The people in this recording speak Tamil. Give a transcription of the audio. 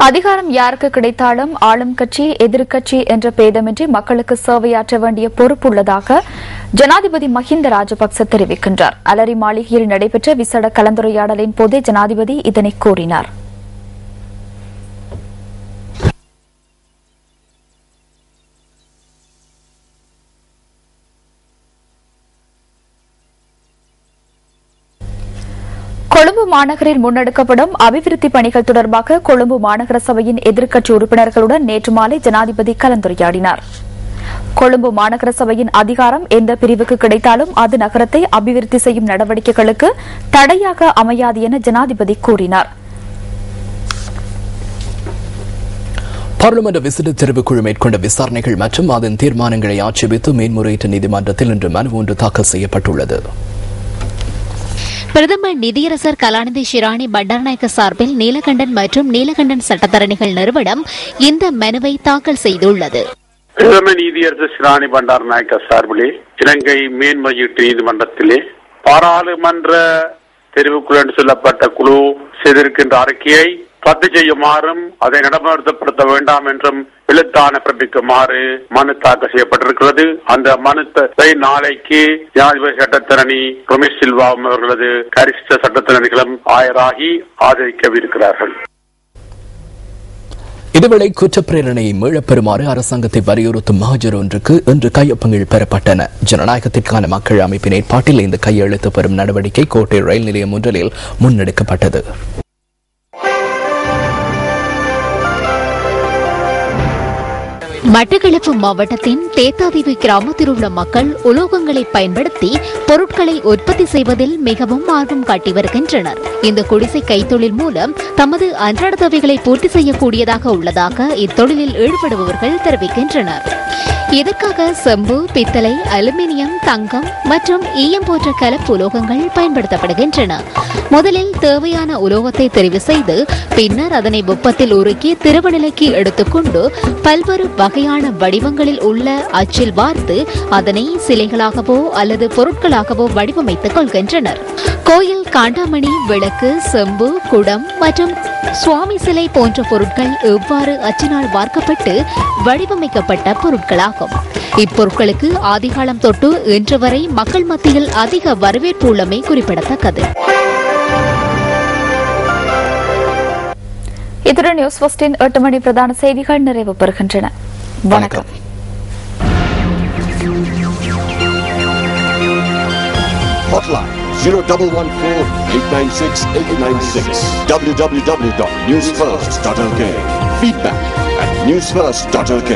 அதிகாரம் யாருக்கு கிடைத்தாலும் ஆளும் கட்சி எதிர்க்கட்சி என்ற பேதமின்றி மக்களுக்கு சேவையாற்ற வேண்டிய பொறுப்புள்ளதாக ஜனாதிபதி மஹிந்த ராஜபக்ச தெரிவிக்கின்றார். அலரி மாளிகையில் நடைபெற்ற விசேட கலந்துரையாடலின் போதே ஜனாதிபதி இதனை கூறினார். கொழும்பு மாநகரில் முன்னெடுக்கப்படும் அபிவிருத்தி பணிகள் தொடர்பாக கொழும்பு மாநகர சபையின் எதிர்க்கட்சி உறுப்பினர்களுடன் நேற்று மாலை ஜனாதிபதி கலந்துரையாடினார். கொழும்பு மாநகர சபையின் அதிகாரம் எந்த பிரிவுக்கு கிடைத்தாலும் அது நகரத்தை அபிவிருத்தி செய்யும் நடவடிக்கைகளுக்கு தடையாக அமையாது என ஜனாதிபதி கூறினார். பார்லிமெண்ட் விசேட தெரிவுக்குழு மேற்கொண்ட விசாரணைகள் மற்றும் அதன் தீர்மானங்களை ஆட்சேபித்து மேன்முறையீட்டு நீதிமன்றத்தில் இன்று மனு ஒன்று தாக்கல் செய்யப்பட்டுள்ளது. பிரதமர் நிதியரசர் கலாநிதி ஷிராணி பண்டாரநாயக்க சார்பில் நீலகண்டன் மற்றும் நீலகண்டன் சட்டத்தரணிகள் நிறுவனம் இந்த மனுவை தாக்கல் செய்துள்ளது. பிரதம நீதியரசர் ஷிராணி பண்டாரநாயக்க சார்பிலே இலங்கை மேன்முறையீட்டு நீதிமன்றத்திலே பாராளுமன்ற தெரிவுக்குழு என்று சொல்லப்பட்ட குழு செய்திருக்கின்ற அறிக்கையை ரத்து செய்யுமாறும் அதை நடைமுறைப்படுத்த வேண்டாம் என்றும் எழுத்தாணை பிறப்பிக்குமாறு மனு தாக்கல் செய்யப்பட்டிருக்கிறது. அந்த மனுத்தை நாளைக்கு ஜனாதிபதி சட்டத்தரணி ரமேஷ் சில்வாவும் அவர்களது கரிஷ்ட சட்டத்தரணிகளும் ஆயராகி ஆதரிக்கவிருக்கிறார்கள். இதுவேளை குற்றப்பிரேரணையை மீளப்பெறுமாறு அரசாங்கத்தை வலியுறுத்தும் மகஜர் ஒன்றுக்கு இன்று கையொப்பங்கள் பெறப்பட்டன. ஜனநாயகத்திற்கான மக்கள் அமைப்பின் ஏற்பாட்டில் இந்த கையெழுத்து பெறும் நடவடிக்கை கோட்டை ரயில் நிலையம் ஒன்றில் முன்னெடுக்கப்பட்டது. மட்டக்களப்பு மாவட்டத்தின் தேத்தாதீவு கிராமத்தில் உள்ள மக்கள் உலோகங்களை பயன்படுத்தி பொருட்களை உற்பத்தி செய்வதில் மிகவும் ஆர்வம் காட்டி வருகின்றனர். இந்த குடிசை கைத்தொழில் மூலம் தமது அன்றாட தேவைகளை பூர்த்தி செய்யக்கூடியதாக உள்ளதாக இத்தொழிலில் ஈடுபடுபவர்கள் தெரிவிக்கின்றனர். இதற்காக செம்பு, பித்தளை, அலுமினியம், தங்கம் மற்றும் ஈயம் போன்ற கலப்பு உலோகங்கள் பயன்படுத்தப்படுகின்றன. முதலில் தேவையான உலோகத்தை தெரிவு செய்து பின்னர் அதனை வெப்பத்தில் உருக்கி திரவ நிலைக்கு எடுத்துக்கொண்டு பல்வேறு வகையான வடிவங்களில் உள்ள அச்சில் வார்த்து அதனை சிலைகளாகவோ அல்லது பொருட்களாகவோ வடிவமைத்துக் கொள்கின்றனர். கோயில் காண்டாமணி, விளக்கு, செம்பு, குடம் மற்றும் சுவாமி சிலை போன்ற பொருட்கள் எவ்வாறு அச்சினால் வார்க்கப்பட்டு வடிவமைக்கப்பட்ட பொருட்களாகும். இப்பொருட்களுக்கு ஆதிகாலம் தொட்டு இன்று வரை மக்கள் மத்தியில் அதிக வரவேற்பு உள்ளமை குறிப்பிடத்தக்கது. இத்துடன் நியூஸ் ஃபர்ஸ்டின் 8 மணி பிரதான செய்திகள் நிறைவு பெறுகின்றன. வணக்கம். Hotline 0114-896-896 www.newsfirst.lk. Feedback at newsfirst.lk.